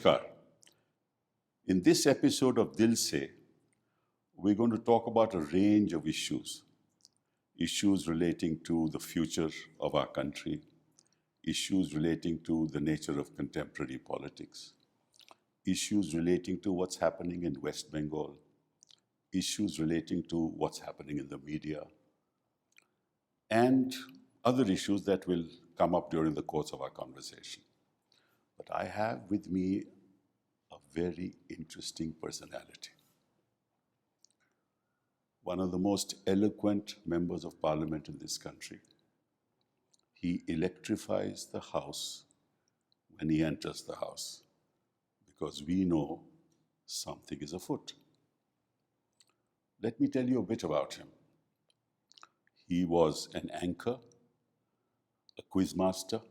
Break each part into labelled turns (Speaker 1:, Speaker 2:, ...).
Speaker 1: Namaskar. In this episode of Dil Se, we're going to talk about a range of issues. Issues relating to the future of our country, issues relating to the nature of contemporary politics, issues relating to what's happening in West Bengal, issues relating to what's happening in the media, and other issues that will come up during the course of our conversation. But I have with me a very interesting personality. One of the most eloquent members of parliament in this country. He electrifies the House when he enters the House, because we know something is afoot. Let me tell you a bit about him. He was an anchor, a quizmaster.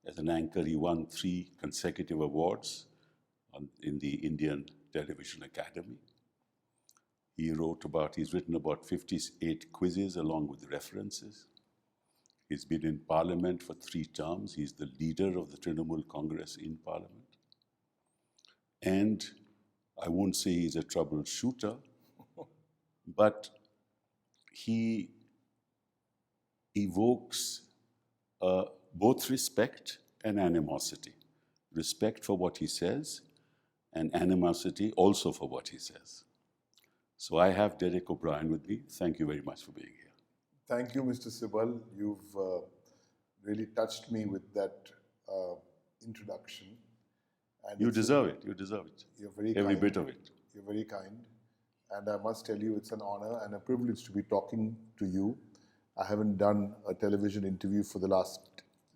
Speaker 1: As an anchor, he won 3 consecutive awards in the Indian Television Academy. He's written about 58 quizzes along with references. He's been in Parliament for 3 terms. He's the leader of the Trinamool Congress in Parliament. And I won't say he's a troubleshooter, but he evokes both respect and animosity. Respect for what he says and animosity also for what he says. So I have Derek O'Brien with me. Thank you very much for being here.
Speaker 2: Thank you, Mr. Sibal. You've really touched me with that introduction. And
Speaker 1: You deserve it. You deserve it.
Speaker 2: You're very
Speaker 1: Every
Speaker 2: kind.
Speaker 1: bit of it.
Speaker 2: You're very kind. And I must tell you, it's an honor and a privilege to be talking to you. I haven't done a television interview for the last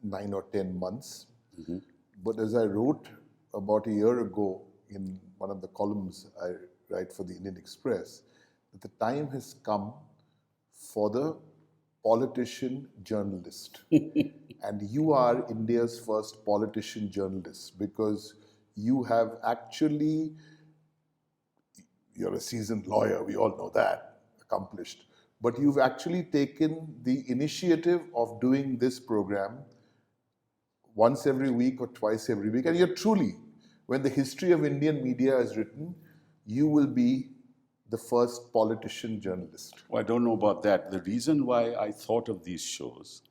Speaker 2: 9 or 10 months. Mm-hmm. But as I wrote about a year ago in one of the columns I write for the Indian Express, that the time has come for the politician journalist. And you are India's first politician journalist, because you have actually, you're a seasoned lawyer, we all know that, accomplished. But you've actually taken the initiative of doing this program once every week or twice every week. And you're truly, when the history of Indian media is written, you will be the first politician journalist.
Speaker 1: Well, I don't know about that. The reason why I thought of these shows,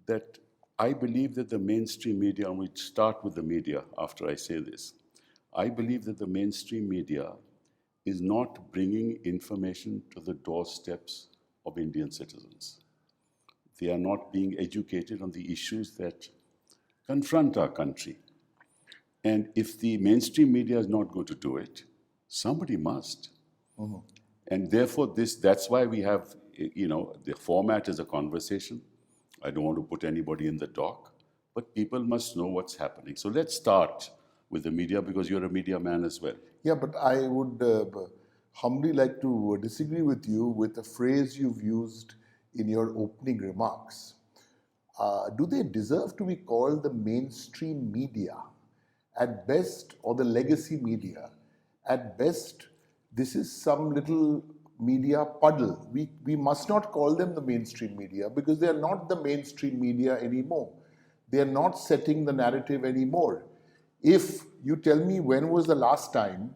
Speaker 1: that I believe that the mainstream media, and we'll start with the media after I say this, I believe that the mainstream media is not bringing information to the doorsteps of Indian citizens. They are not being educated on the issues that confront our country. And if the mainstream media is not going to do it, somebody must. Mm-hmm. And therefore, that's why we have, the format is a conversation. I don't want to put anybody in the dock, but people must know what's happening. So let's start with the media, because you're a media man as well.
Speaker 2: Yeah, but I would humbly like to disagree with you with a phrase you've used in your opening remarks. Do they deserve to be called the mainstream media? At best, or the legacy media, at best, this is some little media puddle. We must not call them the mainstream media, because they are not the mainstream media anymore. They are not setting the narrative anymore. If you tell me when was the last time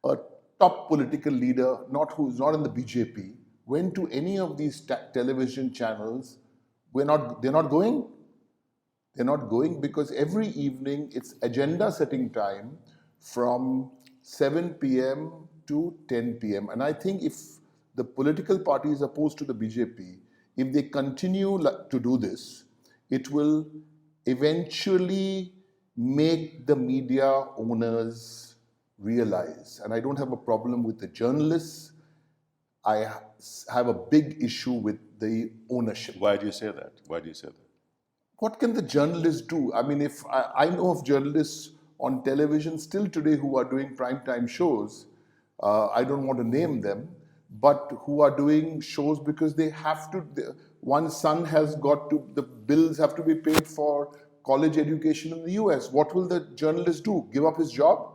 Speaker 2: a top political leader, who's not in the BJP, went to any of these television channels, they're not going. They're not going, because every evening it's agenda setting time from 7 p.m. to 10 p.m. And I think if the political parties opposed to the BJP, if they continue to do this, it will eventually make the media owners realize. And I don't have a problem with the journalists. I have a big issue with the ownership.
Speaker 1: Why do you say that? Why do you say that?
Speaker 2: What can the journalists do? I mean, if I know of journalists on television still today who are doing primetime shows, I don't want to name them, but who are doing shows because they have to, one son has got to, the bills have to be paid for college education in the US. What will the journalist do? Give up his job?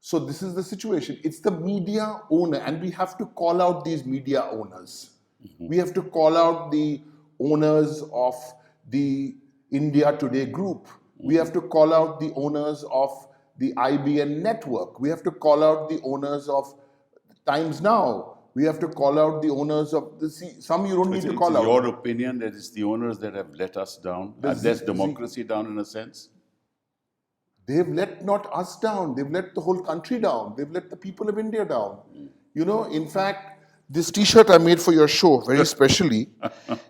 Speaker 2: So this is the situation. It's the media owner, and we have to call out these media owners. Mm-hmm. We have to call out the owners of the India Today group. We have to call out the owners of the IBN network. We have to call out the owners of Times Now. We have to call out the owners of the some you don't need to call
Speaker 1: It's
Speaker 2: out.
Speaker 1: your opinion that it's the owners that have let us down, and that's democracy down in a sense?
Speaker 2: They've let not us down. They've let the whole country down. They've let the people of India down. You know, in fact, this T-shirt I made for your show, very specially,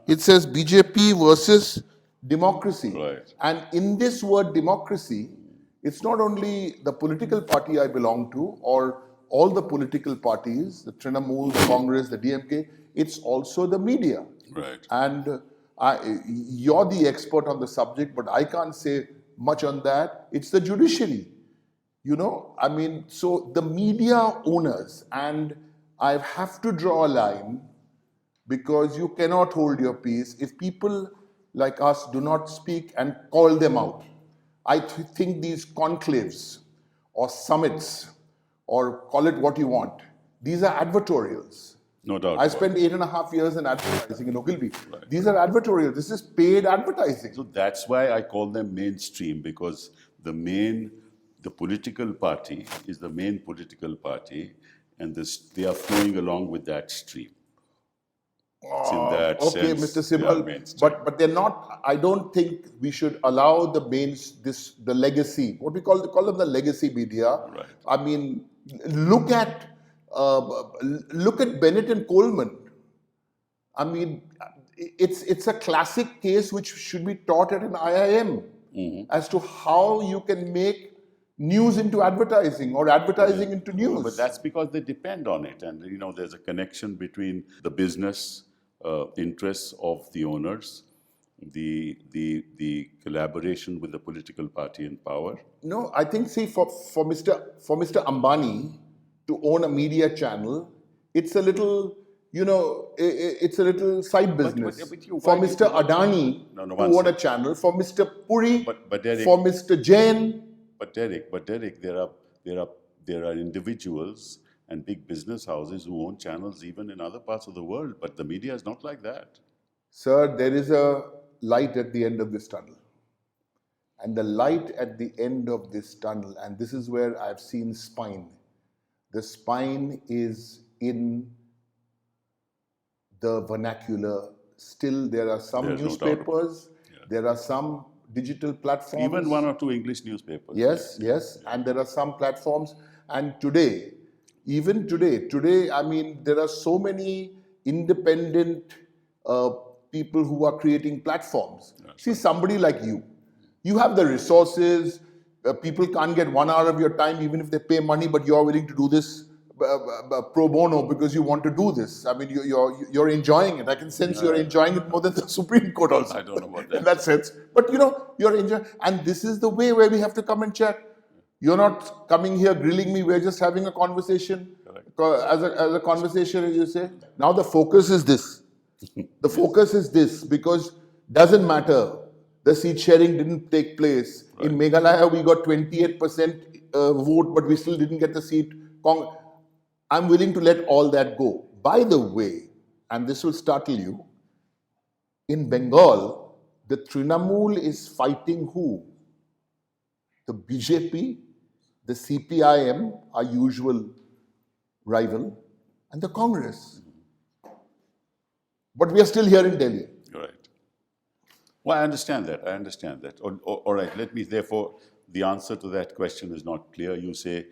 Speaker 2: it says BJP versus democracy.
Speaker 1: Right.
Speaker 2: And in this word democracy, it's not only the political party I belong to or all the political parties, the Trinamool, the Congress, the DMK, it's also the media.
Speaker 1: Right.
Speaker 2: And you're the expert on the subject, but I can't say much on that. It's the judiciary. You know, I mean, so the media owners, and I have to draw a line because you cannot hold your peace if people like us do not speak and call them out. I think these conclaves or summits, or call it what you want, these are advertorials.
Speaker 1: No doubt.
Speaker 2: I spent 8.5 years in advertising in Ogilvy. Right. These are advertorials. This is paid advertising.
Speaker 1: So that's why I call them mainstream, because the political party is the main political party, and they are flowing along with that stream. It's in that
Speaker 2: okay,
Speaker 1: sense,
Speaker 2: Mr. Sibal, but they're not. I don't think we should allow the the legacy. What we call them the legacy media.
Speaker 1: Right.
Speaker 2: I mean, look at Bennett and Coleman. I mean, it's a classic case which should be taught at an IIM as to how you can make news into advertising or advertising into news.
Speaker 1: But that's because they depend on it, and you know, there's a connection between the business interests of the owners, the collaboration with the political party in power.
Speaker 2: No, I think, see, for Mr. Ambani to own a media channel, it's a little, you know, it's a little side business. For Mr. Adani to own a channel, for Mr. Puri,
Speaker 1: Derek,
Speaker 2: for Mr. Jain.
Speaker 1: But Derek, there are individuals and big business houses who own channels even in other parts of the world, but the media is not like that.
Speaker 2: Sir, there is a light at the end of this tunnel. And the light at the end of this tunnel, and this is where I've seen spine. The spine is in the vernacular. Still, there are some newspapers, there are some digital platforms.
Speaker 1: Even one or two English newspapers.
Speaker 2: Yes. And there are some platforms. And today, even today, I mean, there are so many independent people who are creating platforms. See, somebody like you have the resources. People can't get 1 hour of your time even if they pay money, but you're willing to do this pro bono because you want to do this. I mean, you're enjoying it. I can sense you're enjoying it more than the Supreme Court also.
Speaker 1: I don't know about that.
Speaker 2: In that sense. But you know, you're enjoying, and this is the way where we have to come and chat. You're not coming here grilling me. We're just having a conversation. As a conversation, as you say. Now the focus is this. The focus is this, because doesn't matter. The seat sharing didn't take place. Right. In Meghalaya, we got 28% vote, but we still didn't get the seat. I'm willing to let all that go. By the way, and this will startle you, in Bengal, the Trinamool is fighting who? The BJP, the CPIM, our usual rival, and the Congress. But we are still here in Delhi.
Speaker 1: Right. Well, I understand that. All right, therefore, the answer to that question is not clear. You say,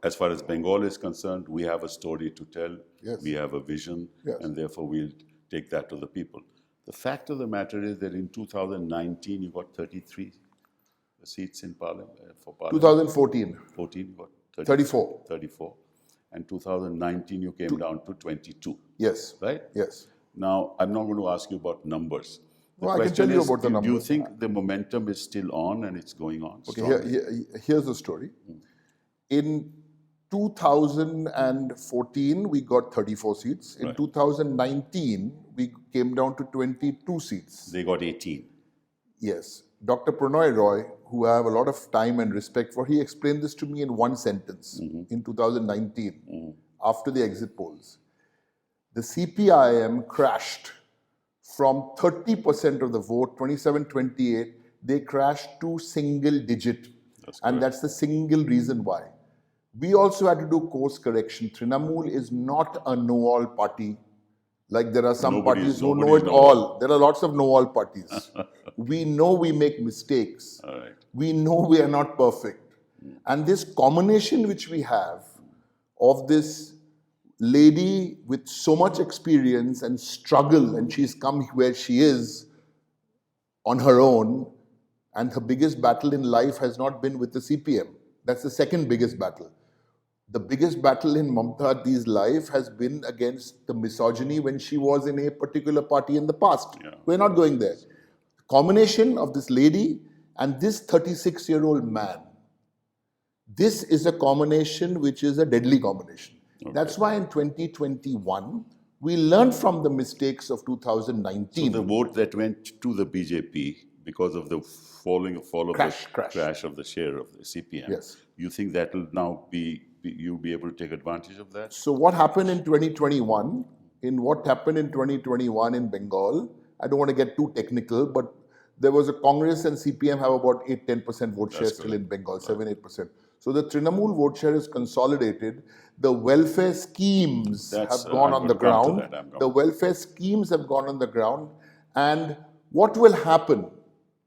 Speaker 1: as far as Bengal is concerned, we have a story to tell, we have a vision, and therefore we'll take that to the people. The fact of the matter is that in 2019, you got 33 seats in Parliament, for Parliament.
Speaker 2: 2014.
Speaker 1: 14, you got
Speaker 2: 34.
Speaker 1: 34. And 2019, you came down to 22.
Speaker 2: Yes.
Speaker 1: Right?
Speaker 2: Yes.
Speaker 1: Now, I'm not going to ask you about numbers.
Speaker 2: No, I can tell you about the numbers.
Speaker 1: Do you think the momentum is still on and it's going on?
Speaker 2: Okay, here's the story. In 2014, we got 34 seats. In 2019, we came down to 22 seats.
Speaker 1: They got 18.
Speaker 2: Yes. Dr. Pranoy Roy, who I have a lot of time and respect for, he explained this to me in one sentence in 2019, after the exit polls. The CPIM crashed from 30% of the vote, 27-28, they crashed to single digit.
Speaker 1: That's
Speaker 2: And
Speaker 1: correct.
Speaker 2: that's the single reason why. We also had to do course correction. Trinamool is not a know-all party. Like there are some parties who know it all. There are lots of know-all parties. We know we make mistakes.
Speaker 1: All right.
Speaker 2: We know we are not perfect. And this combination which we have of this lady with so much experience and struggle, and she's come where she is on her own, and her biggest battle in life has not been with the CPM. That's the second biggest battle. The biggest battle in Mamta Di's life has been against the misogyny when she was in a particular party in the past.
Speaker 1: Yeah.
Speaker 2: We're not going there. Combination of this lady and this 36-year-old man. This is a combination which is a deadly combination. Okay. That's why in 2021, we learned from the mistakes of 2019.
Speaker 1: So the vote that went to the BJP because of the crash of the share of the CPM,
Speaker 2: yes.
Speaker 1: You think that will now you'll be able to take advantage of that?
Speaker 2: So what happened in 2021, in Bengal, I don't want to get too technical, but there was a Congress and CPM have about 8-10% vote share still in Bengal, 7-8%. So the Trinamool vote share is consolidated. The welfare schemes have gone on the ground. The welfare schemes have gone on the ground. And what will happen,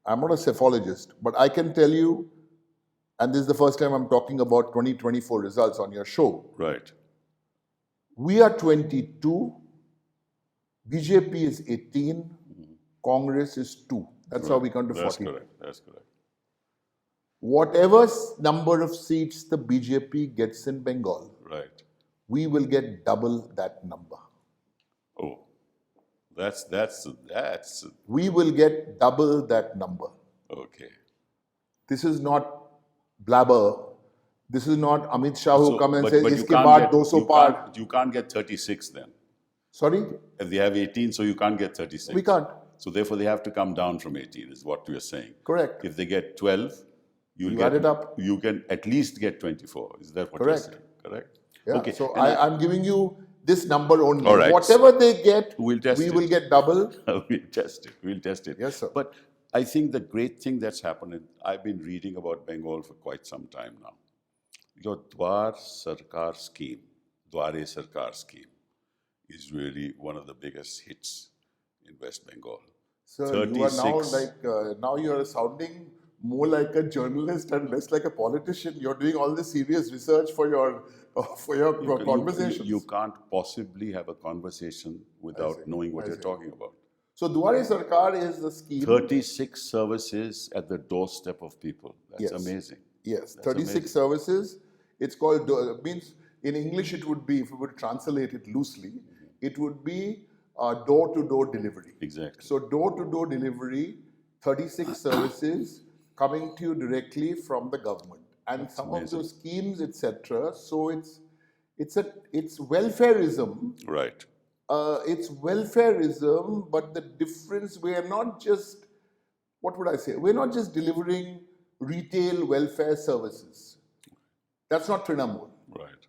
Speaker 2: I'm not a psephologist, but I can tell you, and this is the first time I'm talking about 2024 results on your show.
Speaker 1: Right.
Speaker 2: We are 22, BJP is 18, Congress is 2. That's how we come to 40.
Speaker 1: That's correct.
Speaker 2: Whatever number of seats the BJP gets in Bengal,
Speaker 1: right,
Speaker 2: we will get double that number.
Speaker 1: Oh, that's.
Speaker 2: We will get double that number.
Speaker 1: Okay.
Speaker 2: This is not blabber. This is not Amit Shah who come and says, "Iske baad 200 par."
Speaker 1: You can't get 36 then.
Speaker 2: Sorry?
Speaker 1: If they have 18, so you can't get 36.
Speaker 2: We can't.
Speaker 1: So therefore, they have to come down from 18, is what we are saying.
Speaker 2: Correct.
Speaker 1: If they get 12, you
Speaker 2: add it up.
Speaker 1: You can at least get 24. Is that what you're saying? Correct.
Speaker 2: Yeah.
Speaker 1: Okay.
Speaker 2: So I'm giving you this number only.
Speaker 1: All right.
Speaker 2: Whatever they get,
Speaker 1: we will
Speaker 2: get double.
Speaker 1: We'll test it.
Speaker 2: Yes, sir.
Speaker 1: But I think the great thing that's happened, and I've been reading about Bengal for quite some time now. Your Dware Sarkar scheme is really one of the biggest hits in West Bengal.
Speaker 2: Sir, you are now now you are sounding more like a journalist and less like a politician. You're doing all this serious research for your conversations.
Speaker 1: You can't possibly have a conversation without knowing what you're talking about.
Speaker 2: So Dware Sarkar is the scheme.
Speaker 1: 36 services at the doorstep of people. That's amazing.
Speaker 2: Yes, 36 services. It's called, means in English it would be, if we would translate it loosely, it would be door-to-door delivery.
Speaker 1: Exactly.
Speaker 2: So door-to-door delivery, 36 services coming to you directly from the government. And
Speaker 1: That's
Speaker 2: some
Speaker 1: amazing.
Speaker 2: of those schemes, etc. So it's welfareism.
Speaker 1: Right.
Speaker 2: It's welfareism, but the difference, we are not just, what would I say? We're not just delivering retail welfare services. That's not Trinamool.
Speaker 1: Right.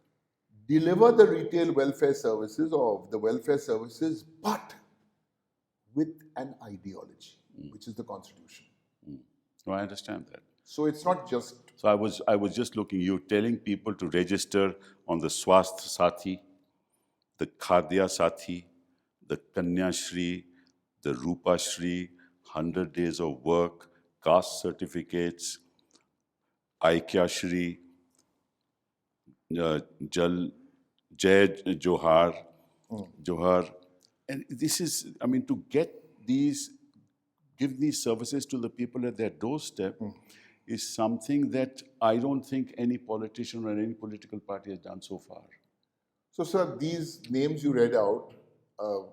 Speaker 2: Deliver the retail welfare services or the welfare services, but with an ideology, which is the constitution.
Speaker 1: No, I understand that.
Speaker 2: So it's not just.
Speaker 1: So I was just looking. You're telling people to register on the Swasth Sathi, the Khadya Sathi, the Kanya Shri, the Rupa Shri, 100 days of work, caste certificates, Aikya Shri, Jai Johar, and this is, I mean, to give these services to the people at their doorstep is something that I don't think any politician or any political party has done so far.
Speaker 2: So, sir, these names you read out, well,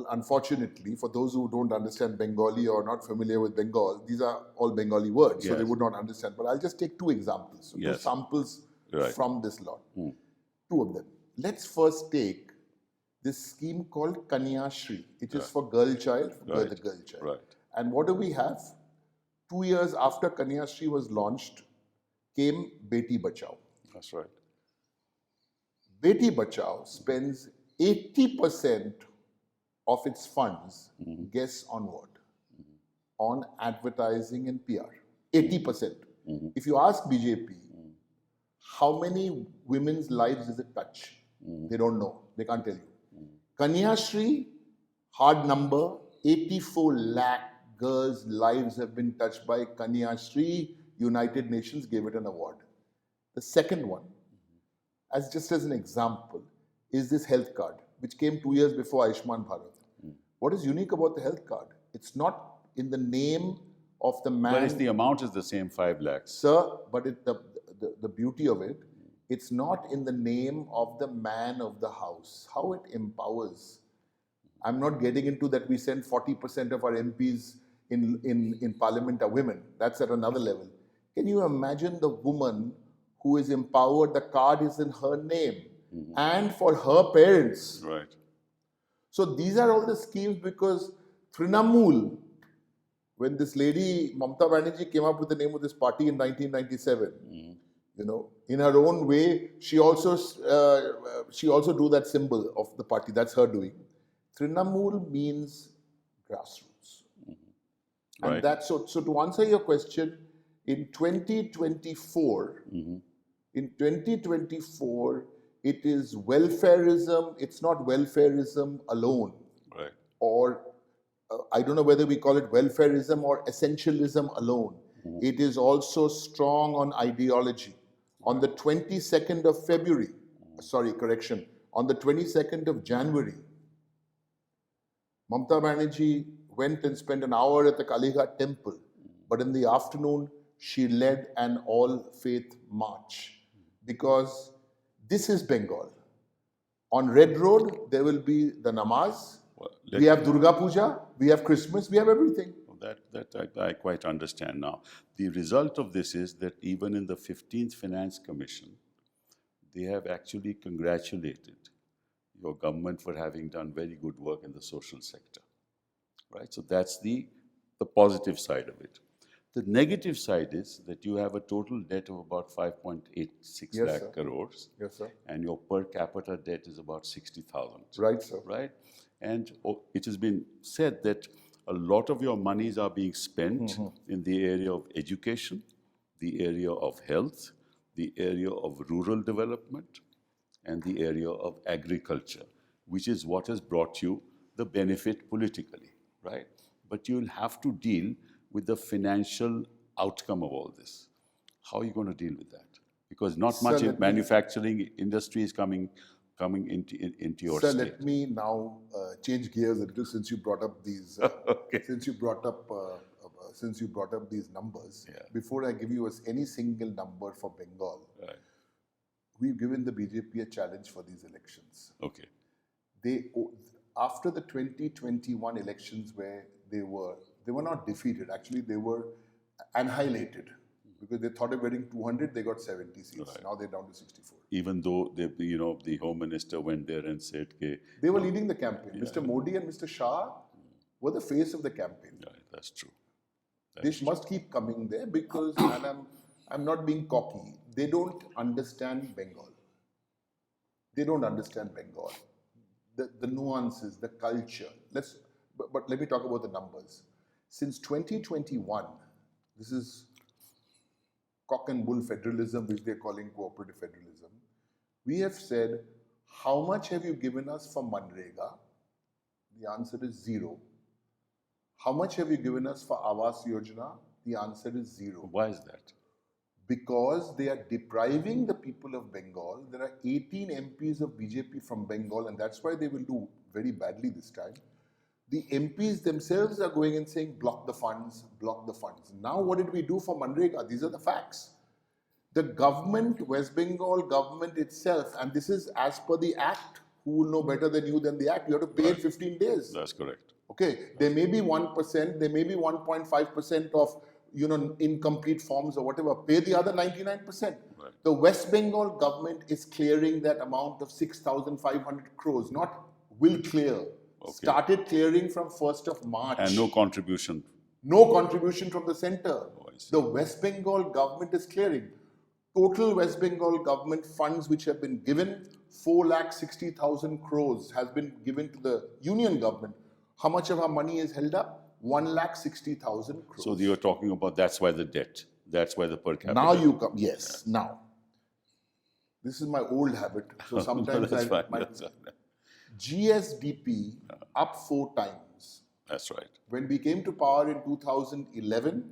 Speaker 2: unfortunately, for those who don't understand Bengali or not familiar with Bengal, these are all Bengali words, so they would not understand. But I'll just take two examples, two samples from this lot. Two of them. Let's first take this scheme called Kanya Shri. It is for girl child, the girl child.
Speaker 1: Right.
Speaker 2: And what do we have? 2 years after Kanya Shri was launched, came Beti Bachao.
Speaker 1: That's right.
Speaker 2: Beti Bachao spends 80% of its funds, guess on what? on advertising and PR. 80%. If you ask BJP, how many women's lives does it touch? They don't know. They can't tell you. Kanya Shri, hard number, 84 lakh girls' lives have been touched by Kanya Shri. United Nations gave it an award. The second one, just as an example, is this health card, which came 2 years before Ayushman Bharat. What is unique about the health card? It's not in the name of the man.
Speaker 1: But the amount is the same, 5 lakhs.
Speaker 2: Sir, but the beauty of it, it's not in the name of the man of the house. How it empowers. I'm not getting into that we send 40% of our MPs in parliament are women. That's at another level. Can you imagine the woman who is empowered? The card is in her name and for her parents.
Speaker 1: Right.
Speaker 2: So these are all the schemes because Trinamool, when this lady Mamata Banerjee came up with the name of this party in 1997, in her own way, she also do that symbol of the party. That's her doing. Trinamool means grassroots, and that's so. To answer your question, in 2024, it is welfareism. It's not welfareism alone,
Speaker 1: right?
Speaker 2: Or I don't know whether we call it welfareism or essentialism alone. It is also strong on ideology. On the 22nd of February, on the 22nd of January, Mamata Banerjee went and spent an hour at the Kalighat temple, but in the afternoon, she led an all-faith march because this is Bengal. On Red Road, there will be the namaz. We have Durga Puja, we have Christmas, we have everything.
Speaker 1: That I quite understand now. The result of this is that even in the 15th Finance Commission, they have actually congratulated your government for having done very good work in the social sector, right? So that's the positive side of it. The negative side is that you have a total debt of about 5.86 lakh crores.
Speaker 2: Yes, sir.
Speaker 1: And your per capita debt is about 60,000.
Speaker 2: Right, sir.
Speaker 1: Right? And it has been said that a lot of your monies are being spent in the area of education, the area of health, the area of rural development, and the area of agriculture, which is what has brought you the benefit politically, right? But you'll have to deal with the financial outcome of all this. How are you going to deal with that? Because not much manufacturing industry is coming into your state.
Speaker 2: Sir, let me now change gears a little since you brought up these since you brought up these numbers.
Speaker 1: Yeah.
Speaker 2: Before I give you any single number for Bengal,
Speaker 1: Right.
Speaker 2: we've given the BJP a challenge for these elections.
Speaker 1: Okay.
Speaker 2: After the 2021 elections where they were not defeated, actually they were annihilated. Because they thought of getting 200, they got 70 seats.
Speaker 1: Right.
Speaker 2: Now they're down to 64.
Speaker 1: Even though the Home Minister went there and said,
Speaker 2: they were leading the campaign. Yeah. Mr. Modi and Mr. Shah were the face of the campaign.
Speaker 1: Right, that's true.
Speaker 2: They must keep coming there because, and I'm not being cocky, they don't understand Bengal. They don't understand Bengal. The nuances, the culture. But let me talk about the numbers. Since 2021, this is cock and bull federalism, which they're calling cooperative federalism. We have said, how much have you given us for Manrega? The answer is 0. How much have you given us for Awas Yojana? The answer is 0.
Speaker 1: Why is that?
Speaker 2: Because they are depriving the people of Bengal. There are 18 MPs of BJP from Bengal, and that's why they will do very badly this time. The MPs themselves are going and saying, block the funds, block the funds. Now what did we do for Manrega? These are the facts. The government, West Bengal government itself, and this is as per the Act, who will know better than the Act, you have to pay in 15 days.
Speaker 1: That's correct.
Speaker 2: Okay, there may be 1%, there may be 1.5% of incomplete forms or whatever. Pay the other 99%. Right. The West Bengal government is clearing that amount of 6,500 crores, not will clear. Okay. Started clearing from 1st of March.
Speaker 1: And no contribution.
Speaker 2: No contribution from the center. Oh, the West Bengal government is clearing. Total West Bengal government funds which have been given, 4,60,000 crores has been given to the union government. How much of our money is held up? 1,60,000 crores.
Speaker 1: So you're talking about that's why the debt, that's why the per capita.
Speaker 2: Now you come, yes, now. This is my old habit, so sometimes
Speaker 1: That's fine.
Speaker 2: my
Speaker 1: That's fine.
Speaker 2: GSDP up 4 times.
Speaker 1: That's right.
Speaker 2: When we came to power in 2011,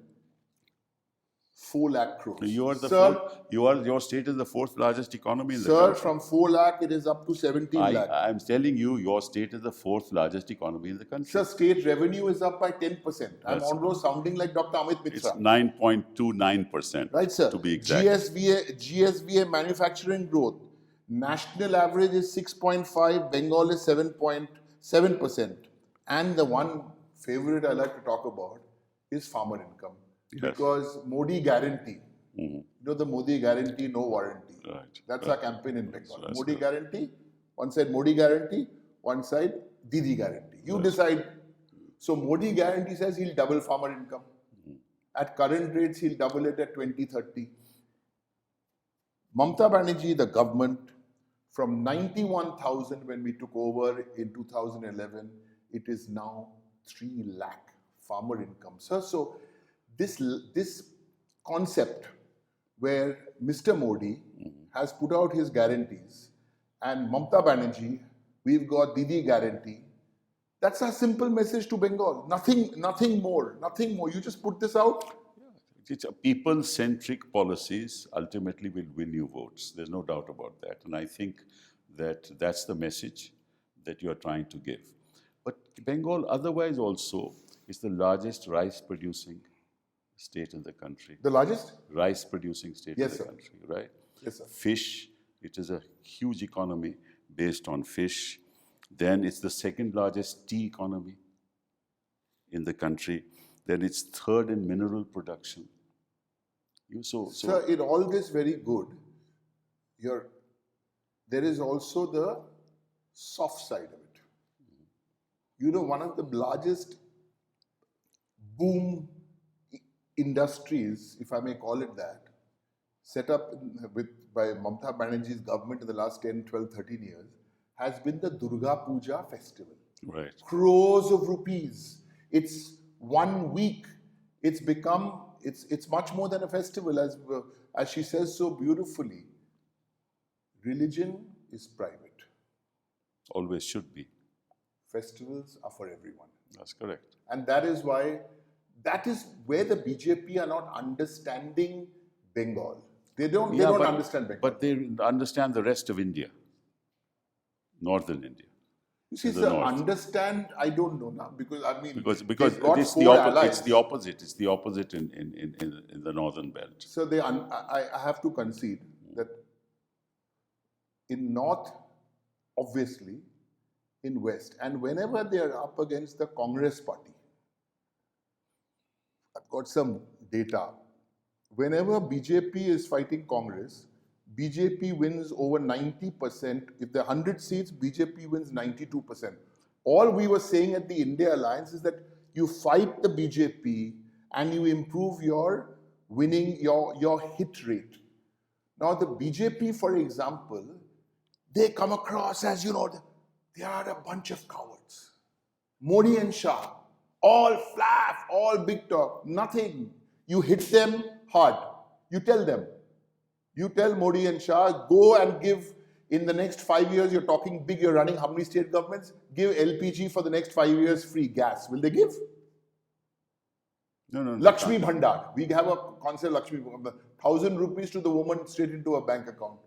Speaker 2: 4 lakh crores.
Speaker 1: You are the
Speaker 2: Sir,
Speaker 1: fourth, your state is the fourth largest economy in the
Speaker 2: sir,
Speaker 1: country.
Speaker 2: from 4 lakh, it is up to 17 lakh.
Speaker 1: I'm telling you, your state is the fourth largest economy in the country.
Speaker 2: Sir, state revenue is up by 10%. I'm almost sounding like Dr. Amit
Speaker 1: It's
Speaker 2: Mitra.
Speaker 1: 9.29%.
Speaker 2: Right, sir?
Speaker 1: To be exact.
Speaker 2: GSVA manufacturing growth. National average is 6.5, Bengal is 7.7%. And the one favorite I like to talk about is farmer income.
Speaker 1: Yes.
Speaker 2: Because Modi guarantee. You know the Modi guarantee, no warranty.
Speaker 1: Right.
Speaker 2: That's our campaign in Bengal.
Speaker 1: That's
Speaker 2: Modi
Speaker 1: correct.
Speaker 2: guarantee, one side Modi guarantee, one side Didi guarantee. You decide. So Modi guarantee says he'll double farmer income. At current rates, he'll double it at 2030. Mamata Banerjee, the government, from 91,000 when we took over in 2011, it is now 3 lakh farmer income. So this concept where Mr. Modi has put out his guarantees and Mamata Banerjee, we've got Didi guarantee. That's a simple message to Bengal. Nothing more. You just put this out.
Speaker 1: It's a people-centric policies ultimately will win you votes. There's no doubt about that. And I think that that's the message that you are trying to give. But Bengal otherwise also is the largest rice-producing state in the country.
Speaker 2: The largest?
Speaker 1: Rice-producing state in the country, right?
Speaker 2: Yes, sir.
Speaker 1: Fish, it is a huge economy based on fish. Then it's the second largest tea economy in the country. Then it's third in mineral production.
Speaker 2: Sir, in all this very good, there is also the soft side of it. You know, one of the largest boom industries, if I may call it that, set up by Mamata Banerjee's government in the last 10, 12, 13 years, has been the Durga Puja festival.
Speaker 1: Right.
Speaker 2: Crores of rupees. It's 1 week. It's become, it's much more than a festival, as she says so beautifully. Religion is private.
Speaker 1: Always should be.
Speaker 2: Festivals are for everyone.
Speaker 1: That's correct.
Speaker 2: And that is where the BJP are not understanding Bengal. They don't understand Bengal.
Speaker 1: But they understand the rest of India. Northern India.
Speaker 2: You see, sir, understand, I don't know now, because I mean,
Speaker 1: because it's the opposite. It's the opposite in the northern belt.
Speaker 2: So I have to concede that in north, obviously, in west, and whenever they are up against the Congress party, I've got some data. Whenever BJP is fighting Congress, BJP wins over 90%. If there are 100 seats, BJP wins 92%. All we were saying at the India Alliance is that you fight the BJP and you improve your winning, your hit rate. Now the BJP, for example, they come across as, they are a bunch of cowards. Modi and Shah, all flaff, all big talk, nothing. You hit them hard. You tell them. You tell Modi and Shah, go and give, in the next 5 years, you're talking big, you're running how many state governments? Give LPG for the next 5 years free gas. Will they give?
Speaker 1: No.
Speaker 2: Lakshmi Bhandar. We have a concept, Lakshmi Bhandar. 1,000 rupees to the woman straight into a bank account.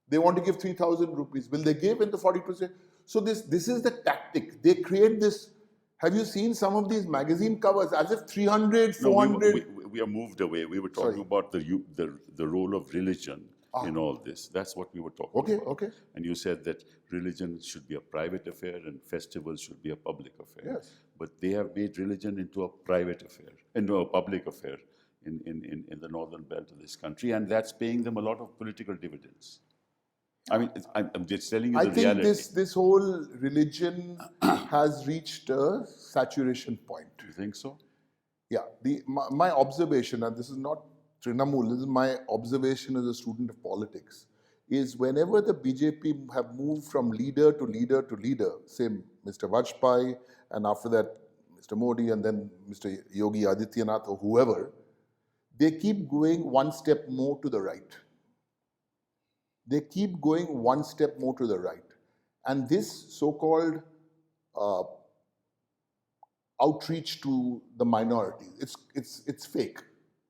Speaker 2: They want to give 3,000 rupees. Will they give in the 40%? So this is the tactic. They create this. Have you seen some of these magazine covers as if 300, 400?
Speaker 1: No, we are moved away. We were talking about the role of religion in all this. That's what we were talking about.
Speaker 2: Okay.
Speaker 1: And you said that religion should be a private affair and festivals should be a public affair.
Speaker 2: Yes.
Speaker 1: But they have made religion into a private affair, into a public affair in the northern belt of this country, and that's paying them a lot of political dividends. I mean, I'm just telling you the reality.
Speaker 2: I think this whole religion has reached a saturation point.
Speaker 1: You think so?
Speaker 2: Yeah. My observation, and this is not Trinamool, this is my observation as a student of politics, is whenever the BJP have moved from leader to leader to leader, say Mr. Vajpayee, and after that Mr. Modi and then Mr. Yogi Adityanath or whoever, they keep going one step more to the right. They keep going one step more to the right. And this so-called uh, outreach to the minority, it's fake.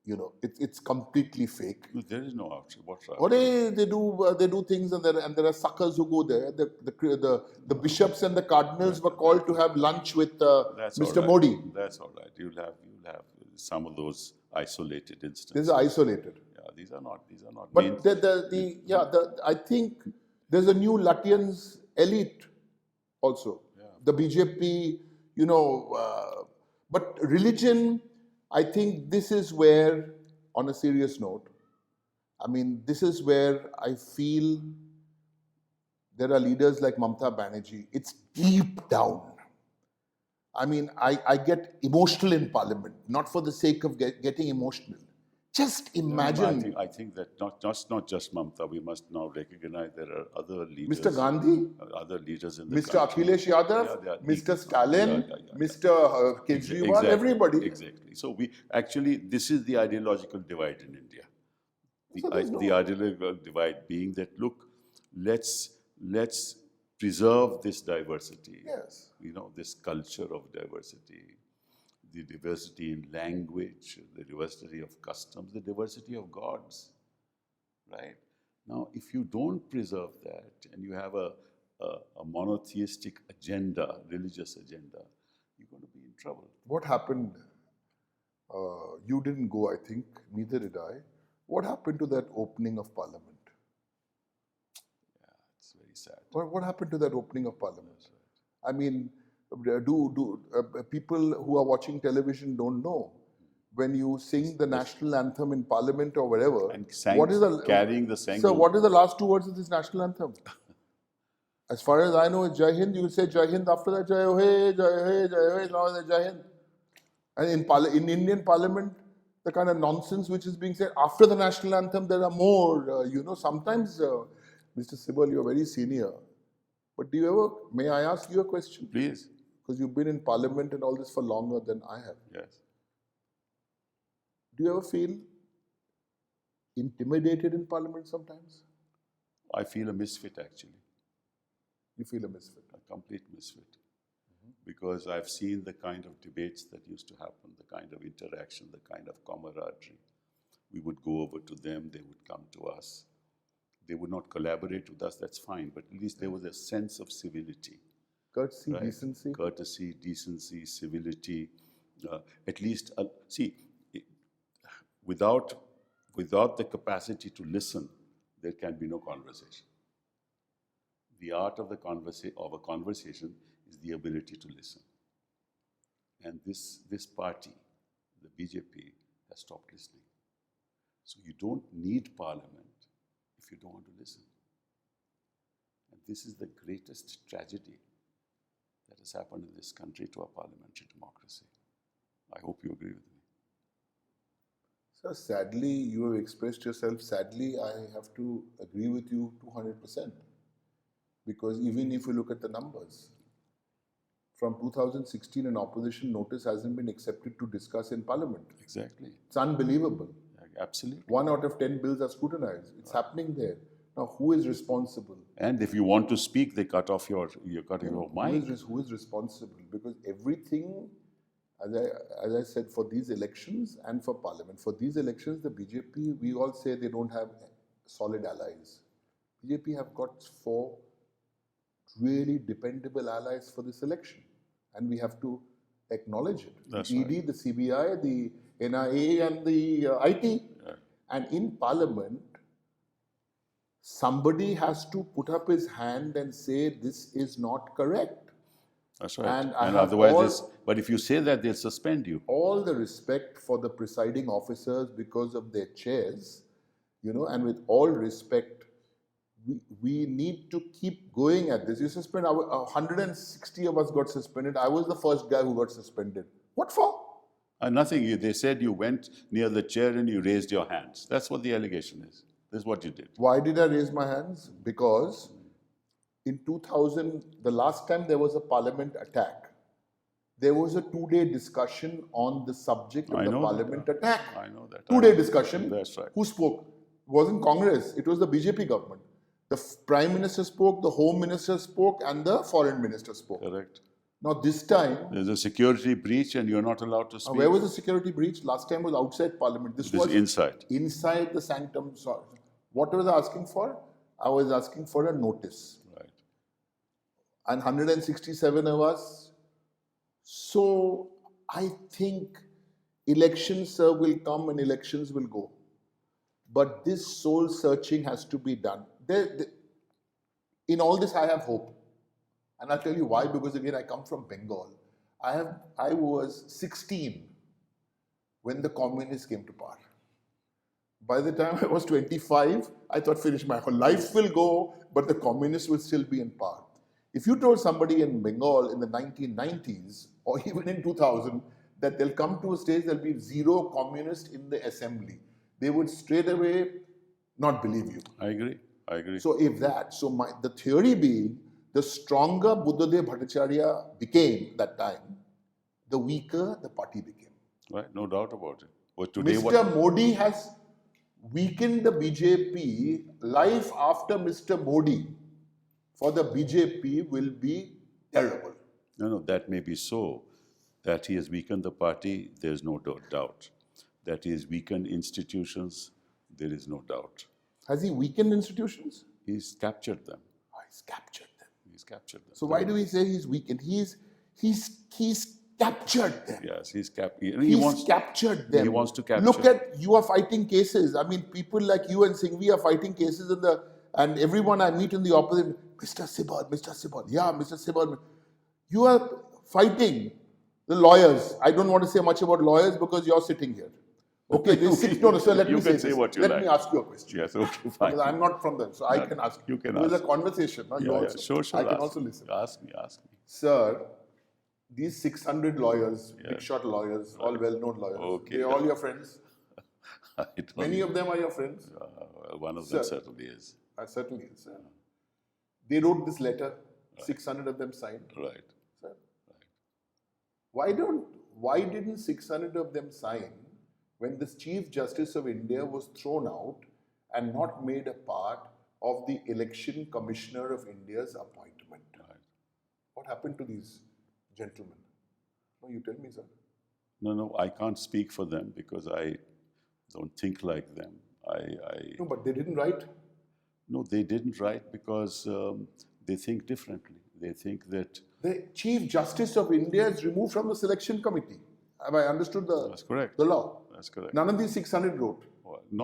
Speaker 2: You know, it's completely fake.
Speaker 1: No, there is no outreach. What
Speaker 2: Or they do things, and there are suckers who go there. The bishops and the cardinals were called to have lunch with
Speaker 1: That's
Speaker 2: Mr.
Speaker 1: all right.
Speaker 2: Modi.
Speaker 1: That's all right. You'll have some of those isolated instances.
Speaker 2: These are isolated.
Speaker 1: Yeah, these are not
Speaker 2: But I think there's a new Lutyens elite also.
Speaker 1: Yeah.
Speaker 2: The BJP, you know, but religion, I think this is where, on a serious note, I mean, this is where I feel there are leaders like Mamata Banerjee. It's deep down. I mean, I get emotional in Parliament, not for the sake of getting emotional. Just imagine.
Speaker 1: I think that not just Mamata, we must now recognize there are other leaders.
Speaker 2: Mr. Gandhi,
Speaker 1: other leaders in the
Speaker 2: Mr.
Speaker 1: country.
Speaker 2: Akhilesh Yadav,
Speaker 1: Yeah,
Speaker 2: Mr. Stalin, Mr. Kejriwal,
Speaker 1: Exactly.
Speaker 2: everybody.
Speaker 1: Exactly. So this is the ideological divide in India. The ideological divide being that, look, let's preserve this diversity.
Speaker 2: Yes.
Speaker 1: You know, this culture of diversity, the diversity in language, the diversity of customs, the diversity of gods, right? Now, if you don't preserve that and you have a monotheistic agenda, religious agenda, you're going to be in trouble.
Speaker 2: What happened? You didn't go, I think, neither did I. What happened to that opening of Parliament?
Speaker 1: Yeah, it's very sad.
Speaker 2: What happened to that opening of Parliament? I mean, people who are watching television don't know. When you sing the national anthem in Parliament or wherever,
Speaker 1: And carrying the Sangu.
Speaker 2: So what is the last two words of this national anthem? As far as I know, it's Jai Hind. You will say Jai Hind. After that, Jai Ho, Jai Ho, Jai Ho. Now it's Jai Hind. And in Indian Parliament, the kind of nonsense which is being said after the national anthem, there are more. Sometimes, Mr. Sibal, you're very senior. But may I ask you a question?
Speaker 1: Please.
Speaker 2: Because you've been in Parliament and all this for longer than I have.
Speaker 1: Yes.
Speaker 2: Do you ever feel intimidated in Parliament sometimes?
Speaker 1: I feel a misfit, actually.
Speaker 2: You feel a misfit?
Speaker 1: A complete misfit. Because I've seen the kind of debates that used to happen, the kind of interaction, the kind of camaraderie. We would go over to them, they would come to us. They would not collaborate with us, that's fine, but at least there was a sense of civility.
Speaker 2: Courtesy, decency?
Speaker 1: Courtesy, decency, civility. At least, without the capacity to listen, there can be no conversation. The art of a conversation is the ability to listen. And this party, the BJP, has stopped listening. So you don't need Parliament if you don't want to listen. And this is the greatest tragedy that has happened in this country to our parliamentary democracy. I hope you agree with me.
Speaker 2: Sir, sadly, you have expressed yourself. Sadly, I have to agree with you 200%. Because even if you look at the numbers, from 2016, an opposition notice hasn't been accepted to discuss in Parliament.
Speaker 1: Exactly.
Speaker 2: It's unbelievable.
Speaker 1: Absolutely.
Speaker 2: 1 out of 10 bills are scrutinized. It's happening there. Now, who is responsible?
Speaker 1: And if you want to speak, they cut off your mic.
Speaker 2: Who is responsible? Because everything, as I said, for these elections and for Parliament, for these elections, the BJP, we all say they don't have solid allies. BJP have got 4 really dependable allies for this election. And we have to acknowledge it.
Speaker 1: That's
Speaker 2: the ED,
Speaker 1: right.
Speaker 2: the CBI, the NIA and the IT.
Speaker 1: Yeah.
Speaker 2: And in Parliament, somebody has to put up his hand and say this is not correct.
Speaker 1: That's right.
Speaker 2: And
Speaker 1: otherwise, but if you say that, they'll suspend you.
Speaker 2: All the respect for the presiding officers because of their chairs, and with all respect, we need to keep going at this. You suspend, 160 of us got suspended. I was the first guy who got suspended. What for?
Speaker 1: Nothing. They said you went near the chair and you raised your hands. That's what the allegation is. That's what you did.
Speaker 2: Why did I raise my hands? Because in 2000, the last time there was a Parliament attack, there was a 2-day discussion on the subject of
Speaker 1: I
Speaker 2: the
Speaker 1: know
Speaker 2: parliament
Speaker 1: that.
Speaker 2: attack.
Speaker 1: I know that.
Speaker 2: 2-day discussion.
Speaker 1: That's right.
Speaker 2: Who spoke? It wasn't Congress. It was the BJP government. The Prime Minister spoke, the Home Minister spoke, and the Foreign Minister spoke.
Speaker 1: Correct.
Speaker 2: Now this time,
Speaker 1: There's a security breach and you're not allowed to speak.
Speaker 2: where was the security breach? Last time was outside Parliament. This was
Speaker 1: inside.
Speaker 2: Inside the sanctum. What was I asking for? I was asking for a notice.
Speaker 1: Right.
Speaker 2: And 167 of us. So I think elections will come and elections will go. But this soul searching has to be done. In all this, I have hope. And I'll tell you why, because again, I come from Bengal. I was 16 when the communists came to power. By the time I was 25, I thought, finish, my whole life will go, but the communists will still be in power. If you told somebody in Bengal in the 1990s, or even in 2000, that they'll come to a stage, there'll be zero communists in the assembly, they would straight away not believe you.
Speaker 1: I agree.
Speaker 2: So the theory being, the stronger Buddhadev Bhattacharya became that time, the weaker the party became.
Speaker 1: Right, no doubt about it. But today,
Speaker 2: Mr. Modi has weakened the BJP. Life after Mr. Modi for the BJP will be terrible.
Speaker 1: No, that may be so. That he has weakened the party, there's no doubt. That he has weakened institutions, there is no doubt.
Speaker 2: Has he weakened institutions?
Speaker 1: He's captured them.
Speaker 2: Oh, he's captured them.
Speaker 1: He's captured them.
Speaker 2: So why do we say he's weakened? He's captured them.
Speaker 1: Yes, he's
Speaker 2: captured them.
Speaker 1: He wants to capture.
Speaker 2: Look at, you are fighting cases. I mean, people like you and Singhvi are fighting cases and everyone I meet in the opposite, Mr. Sibal, yeah, Mr. Sibal. You are fighting the lawyers. I don't want to say much about lawyers because you're sitting here. Okay, so let me say this. Let me ask you a question.
Speaker 1: Yes, okay, fine.
Speaker 2: Because I'm not from them, so I can ask you.
Speaker 1: You can
Speaker 2: ask.
Speaker 1: There's
Speaker 2: a conversation. No?
Speaker 1: Sure.
Speaker 2: I can also listen.
Speaker 1: Ask me.
Speaker 2: Sir, these 600 lawyers, big shot lawyers, all well-known lawyers,
Speaker 1: okay.
Speaker 2: they're all your friends? Many of them are your friends?
Speaker 1: One of them certainly is.
Speaker 2: Certainly is. They wrote this letter, 600 of them signed.
Speaker 1: Right.
Speaker 2: Sir, why didn't 600 of them sign when the Chief Justice of India was thrown out and not made a part of the Election Commissioner of India's appointment?
Speaker 1: Right.
Speaker 2: What happened to these gentlemen? No, you tell me, sir.
Speaker 1: No, I can't speak for them because I don't think like them.
Speaker 2: No, but they didn't write?
Speaker 1: No, they didn't write because they think differently. They think that...
Speaker 2: The Chief Justice of India is removed from the selection committee. Have I understood
Speaker 1: That's correct.
Speaker 2: The law?
Speaker 1: That's correct.
Speaker 2: None of these 600 wrote.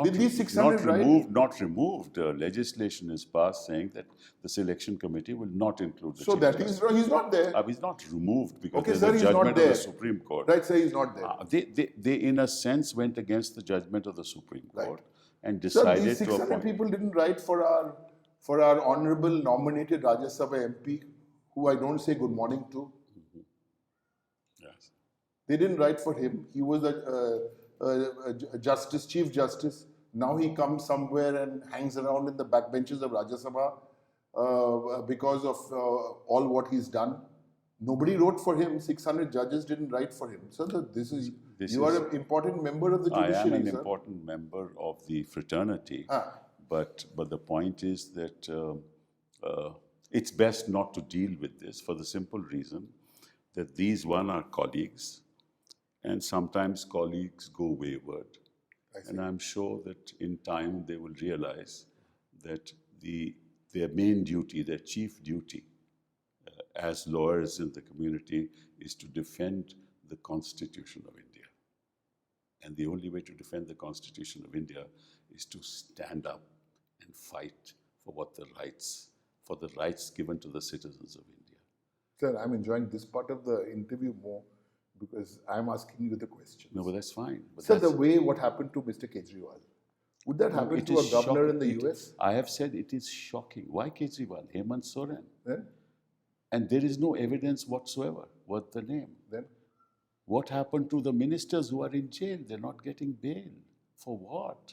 Speaker 1: Did
Speaker 2: these 600 write?
Speaker 1: Not removed. Legislation is passed saying that the selection committee will not include the
Speaker 2: So that he's not there.
Speaker 1: He's not removed because
Speaker 2: Okay,
Speaker 1: there's
Speaker 2: sir,
Speaker 1: a judgment of the Supreme Court.
Speaker 2: Right, sir, he's not there.
Speaker 1: They in a sense went against the judgment of the Supreme Court and decided
Speaker 2: these 600 people didn't write for our honorable nominated Rajya Sabha MP, who I don't say good morning to.
Speaker 1: Yes.
Speaker 2: They didn't write for him. He was a justice, chief justice. Now he comes somewhere and hangs around in the backbenches of Rajya Sabha because of all what he's done. Nobody wrote for him. 600 judges didn't write for him. So you are an important member of the judiciary.
Speaker 1: I am an important member of the fraternity. But the point is that it's best not to deal with this for the simple reason that these are colleagues, and sometimes colleagues go wayward. And I'm sure that in time they will realize that their main duty, their chief duty as lawyers in the community is to defend the Constitution of India. And the only way to defend the Constitution of India is to stand up and fight for the rights given to the citizens of India.
Speaker 2: Sir, I'm enjoying this part of the interview more because I'm asking you the questions.
Speaker 1: No, but that's fine.
Speaker 2: Sir, the way what happened to Mr. Kejriwal, would that happen to a governor in the US?
Speaker 1: I have said it is shocking. Why Kejriwal? Hemant Soren.
Speaker 2: Then?
Speaker 1: And there is no evidence whatsoever. What's the name?
Speaker 2: Then?
Speaker 1: What happened to the ministers who are in jail? They're not getting bail. For what?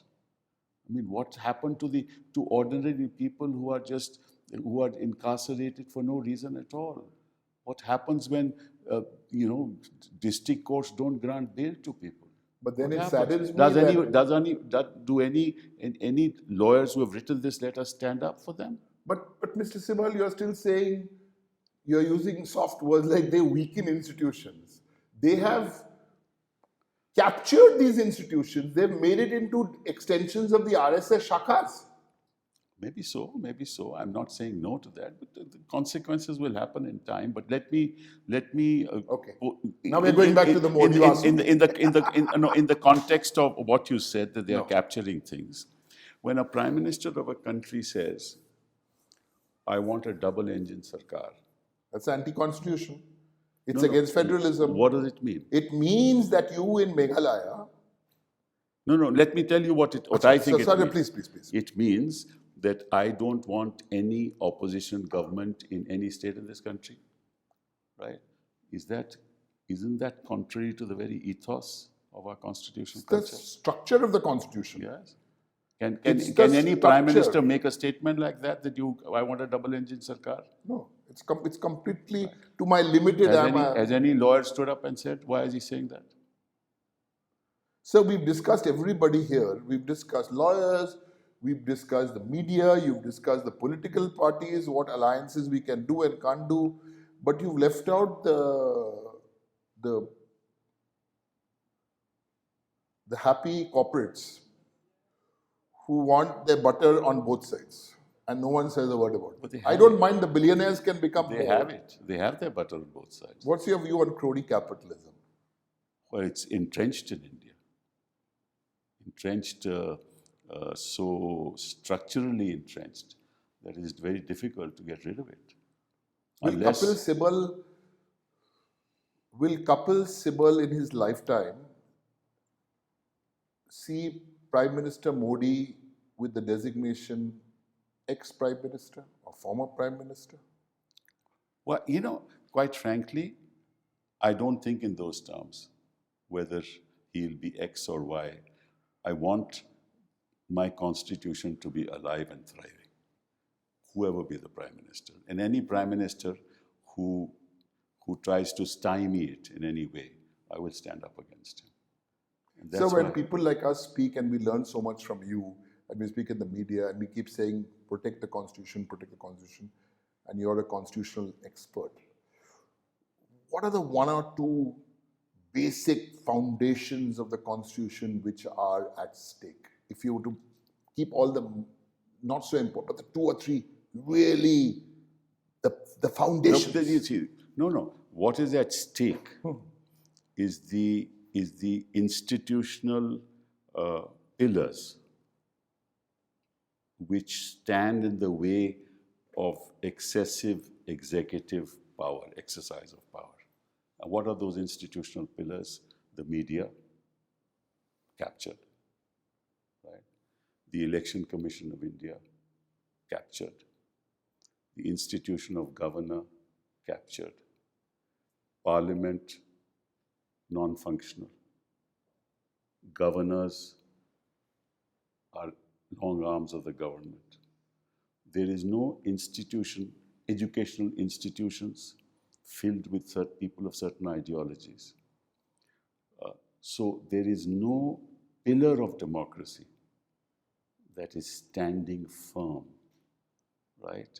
Speaker 1: I mean, what happened to ordinary people who are incarcerated for no reason at all? What happens when district courts don't grant bail to people.
Speaker 2: But then
Speaker 1: What
Speaker 2: it
Speaker 1: happens?
Speaker 2: saddens me
Speaker 1: Do any lawyers who have written this letter stand up for them?
Speaker 2: but Mr. Sibal, you're still saying you're using soft words like they weaken institutions. They have captured these institutions. They've made it into extensions of the RSS shakas.
Speaker 1: Maybe so, maybe so. I'm not saying no to that, but the consequences will happen in time. But let me.
Speaker 2: Okay. Now we're going back to the Modi Vasu.
Speaker 1: In the context of what you said, that they are
Speaker 2: No.
Speaker 1: capturing things. When a prime minister of a country says, "I want a double-engine sarkar,"
Speaker 2: That's anti-constitutional. It's
Speaker 1: No, no.
Speaker 2: against federalism.
Speaker 1: What does it mean?
Speaker 2: It means that you in Meghalaya.
Speaker 1: No, let me tell you what I think it means.
Speaker 2: Please.
Speaker 1: It means that I don't want any opposition government in any state in this country, right? Isn't that contrary to the very ethos of our constitutional
Speaker 2: It's the
Speaker 1: culture?
Speaker 2: structure of the constitution.
Speaker 1: Yes.
Speaker 2: It's the
Speaker 1: Can any prime
Speaker 2: structure.
Speaker 1: minister make a statement like that I want a double-engine sarkar?
Speaker 2: No, it's completely to my limited.
Speaker 1: Has any lawyer stood up and said, why is he saying that?
Speaker 2: So we've discussed everybody here. We've discussed lawyers. We've discussed the media. You've discussed the political parties, what alliances we can do and can't do. But you've left out the happy corporates who want their butter on both sides. And no one says a word about it. I don't mind the billionaires can become
Speaker 1: They have it. They have their butter on both sides.
Speaker 2: What's your view on crony capitalism?
Speaker 1: Well, it's entrenched in India. Entrenched, so structurally entrenched that it is very difficult to get rid of it.
Speaker 2: Will Kapil Sibal in his lifetime see Prime Minister Modi with the designation ex-Prime Minister or former Prime Minister?
Speaker 1: Well, quite frankly, I don't think in those terms, whether he'll be X or Y. I want my constitution to be alive and thriving, whoever be the Prime Minister. And any Prime Minister who tries to stymie it in any way, I will stand up against him.
Speaker 2: So when people like us speak and we learn so much from you, and we speak in the media and we keep saying, protect the Constitution, and you're a constitutional expert, what are the one or two basic foundations of the Constitution which are at stake? If you were to keep all the not so important, but the two or three really the foundations.
Speaker 1: No. What is at stake is the institutional pillars which stand in the way of excessive executive power, exercise of power. And what are those institutional pillars? The media, captured. Right? The Election Commission of India, captured. The institution of governor, captured. Parliament, non-functional. Governors are long arms of the government. There is no institution, educational institutions filled with people of certain ideologies. So there is no pillar of democracy that is standing firm, right,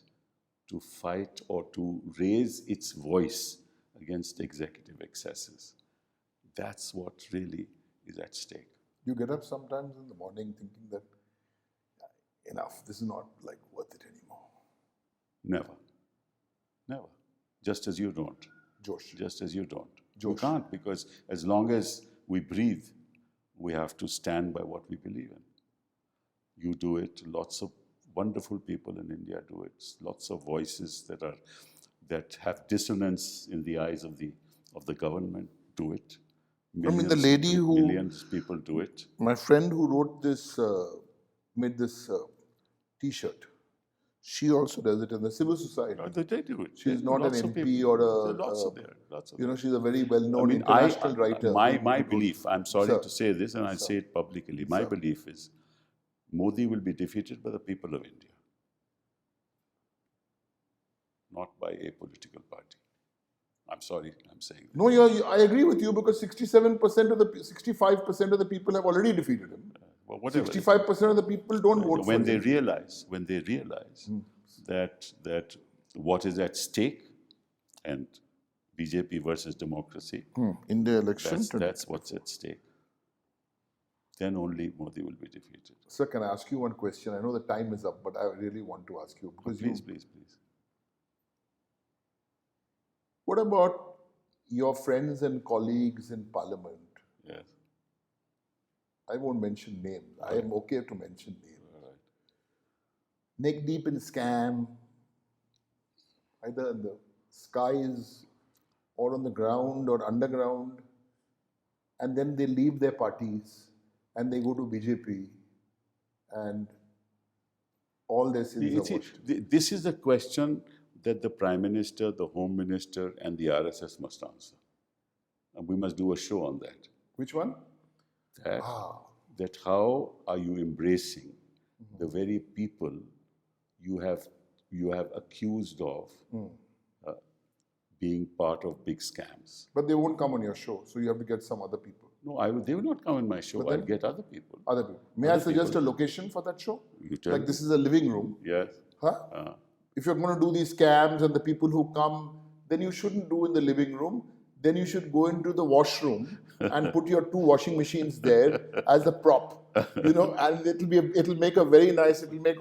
Speaker 1: to fight or to raise its voice against executive excesses. That's what really is at stake.
Speaker 2: You get up sometimes in the morning thinking that enough, this is not like worth it anymore.
Speaker 1: Never. Just as you don't.
Speaker 2: Josh.
Speaker 1: Just as you don't.
Speaker 2: Josh.
Speaker 1: You can't, because as long as we breathe, we have to stand by what we believe in. You do it. Lots of wonderful people in India do it. Lots of voices that have dissonance in the eyes of the government do it. Millions of people do it.
Speaker 2: My friend who wrote this, made this T-shirt, she also does it in the civil society.
Speaker 1: No, they do it.
Speaker 2: She's not an MP or
Speaker 1: lots of there.
Speaker 2: She's a very well-known international writer.
Speaker 1: My belief, I'm sorry to say this, and I'll say it publicly, my belief is Modi will be defeated by the people of India, not by a political party. I'm sorry, I'm saying that.
Speaker 2: No, I agree with you because 65% of the people have already defeated him.
Speaker 1: Well, whatever.
Speaker 2: 65% of the people don't vote
Speaker 1: When
Speaker 2: for
Speaker 1: they
Speaker 2: him.
Speaker 1: realize, that what is at stake, and BJP versus democracy,
Speaker 2: In the election.
Speaker 1: that's what's at stake, then only Modi will be defeated.
Speaker 2: Sir, can I ask you one question? I know the time is up, but I really want to ask you because
Speaker 1: Please.
Speaker 2: what about your friends and colleagues in Parliament?
Speaker 1: Yes.
Speaker 2: I won't mention names. I am okay to mention names.
Speaker 1: All right.
Speaker 2: Neck deep in scam, either in the skies or on the ground or underground, and then they leave their parties and they go to BJP and all their sins are washed.
Speaker 1: This is the question that the Prime Minister, the Home Minister, and the RSS must answer. And we must do a show on that.
Speaker 2: Which one?
Speaker 1: That how are you embracing the very people you have accused of being part of big scams?
Speaker 2: But they won't come on your show, so you have to get some other people.
Speaker 1: No, they will not come on my show. I'll get other people.
Speaker 2: Other people. May I suggest a location for that show?
Speaker 1: You tell
Speaker 2: Like
Speaker 1: me.
Speaker 2: this is a living room.
Speaker 1: Yes.
Speaker 2: Huh? If you're going to do these scams and the people who come, then you shouldn't do in the living room. Then you should go into the washroom and put your 2 washing machines there as a prop. And it'll make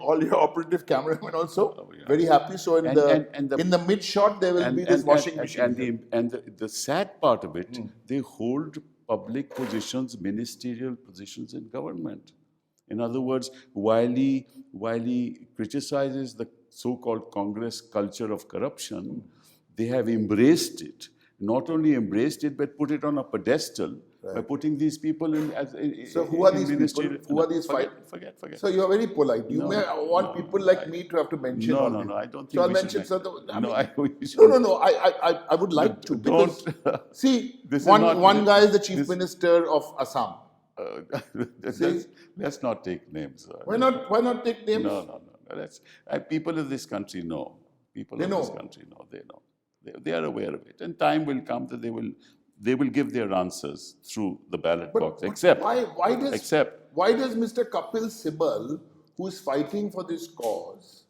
Speaker 2: all your operative cameramen also very happy. So in the mid shot there will be this washing machine.
Speaker 1: And the sad part of it, they hold public positions, ministerial positions in government. In other words, while he criticizes the so-called Congress culture of corruption, they have embraced it. Not only embraced it, but put it on a pedestal by putting these people in as.
Speaker 2: So who are these people? Who are these five?
Speaker 1: Forget.
Speaker 2: So you are very polite. You may want people like me to have to mention.
Speaker 1: No. I don't think.
Speaker 2: So I'll
Speaker 1: we
Speaker 2: mention.
Speaker 1: should
Speaker 2: No,
Speaker 1: I
Speaker 2: would like to because
Speaker 1: don't.
Speaker 2: see,
Speaker 1: This is
Speaker 2: one
Speaker 1: not-
Speaker 2: guy is the chief minister of Assam.
Speaker 1: Let's not take names.
Speaker 2: Why not take names?
Speaker 1: No. People of this country know. People of this country know. They know. They are aware of it, and time will come that they will give their answers through the ballot box. Except
Speaker 2: why does Mr. Kapil Sibal, who is fighting for this cause,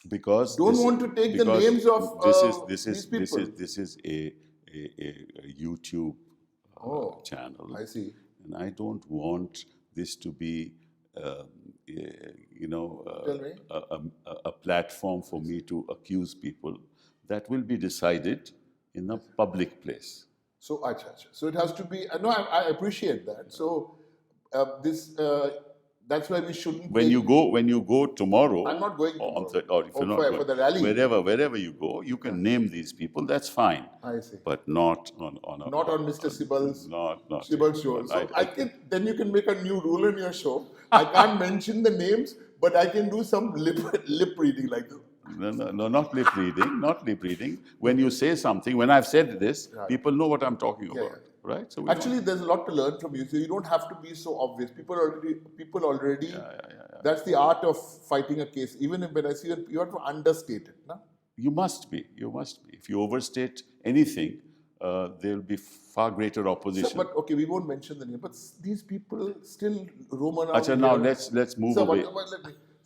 Speaker 1: because
Speaker 2: don't want to take the names of these people?
Speaker 1: This is a YouTube channel.
Speaker 2: I see.
Speaker 1: And I don't want this to be,
Speaker 2: Tell me.
Speaker 1: a platform for me to accuse people. That will be decided in a public place.
Speaker 2: So, so it has to be. No, I appreciate that. So, that's why we shouldn't.
Speaker 1: When you go tomorrow,
Speaker 2: I'm not going tomorrow.
Speaker 1: Or if you're not
Speaker 2: for the rally.
Speaker 1: wherever you go, you can name these people. That's fine.
Speaker 2: I see.
Speaker 1: But not on
Speaker 2: Mr. Sibal's
Speaker 1: Sibal's
Speaker 2: show. So I think then you can make a new rule in your show. I can't mention the names, but I can do some lip reading like this.
Speaker 1: No, not lip reading. Not lip reading. When you say something, when I've said this, people know what I'm talking about, right? So
Speaker 2: actually, there's a lot to learn from you. So you don't have to be so obvious. People already. That's the art of fighting a case. Even when I see it, you have to understate it. No?
Speaker 1: You must be. If you overstate anything, there will be far greater opposition.
Speaker 2: So, but okay, we won't mention the name. But these people still roam around.
Speaker 1: Achha, now let's move away.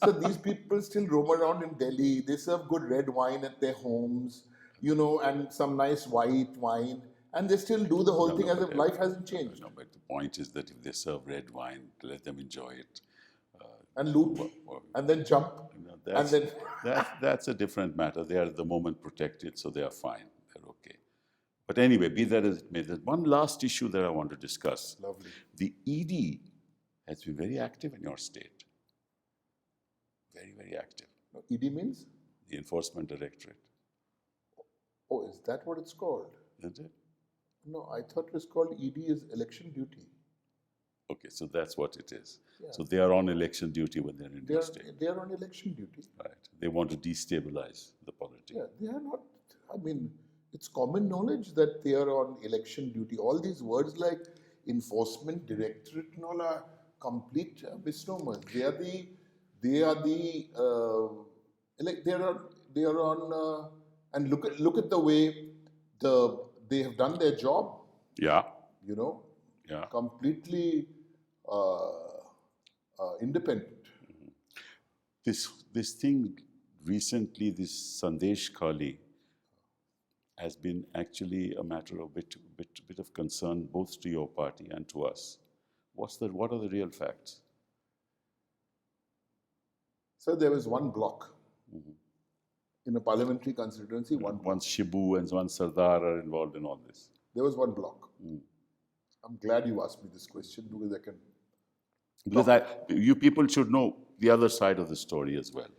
Speaker 2: So these people still roam around in Delhi. They serve good red wine at their homes, and some nice white wine. And they still do the whole thing as if life hasn't changed.
Speaker 1: No, but the point is that if they serve red wine, let them enjoy it.
Speaker 2: And loot, and then jump.
Speaker 1: That's a different matter. They are at the moment protected, so they are fine. They're okay. But anyway, be that as it may, there's one last issue that I want to discuss.
Speaker 2: Lovely.
Speaker 1: The ED has been very active in your state. Very, very active.
Speaker 2: ED means?
Speaker 1: The Enforcement Directorate.
Speaker 2: Oh, is that what it's called?
Speaker 1: Is it?
Speaker 2: No, I thought it was called ED is election duty.
Speaker 1: Okay, so that's what it is.
Speaker 2: Yeah.
Speaker 1: So they are on election duty when they're in your state.
Speaker 2: They are on election duty.
Speaker 1: Right. They want to destabilize the politics.
Speaker 2: Yeah, they are not. I mean, it's common knowledge that they are on election duty. All these words like Enforcement Directorate and all are complete misnomers. They are on And look at the way they have done their job.
Speaker 1: Yeah.
Speaker 2: You know,
Speaker 1: Yeah.
Speaker 2: completely independent.
Speaker 1: This thing recently, this Sandeshkhali, has been actually a matter of bit of concern both to your party and to us. What are the real facts?
Speaker 2: So there was one block in a parliamentary constituency.
Speaker 1: One Shibu and one Sardar are involved in all this.
Speaker 2: There was one block. I'm glad you asked me this question because I can.
Speaker 1: Because you people should know the other side of the story as well.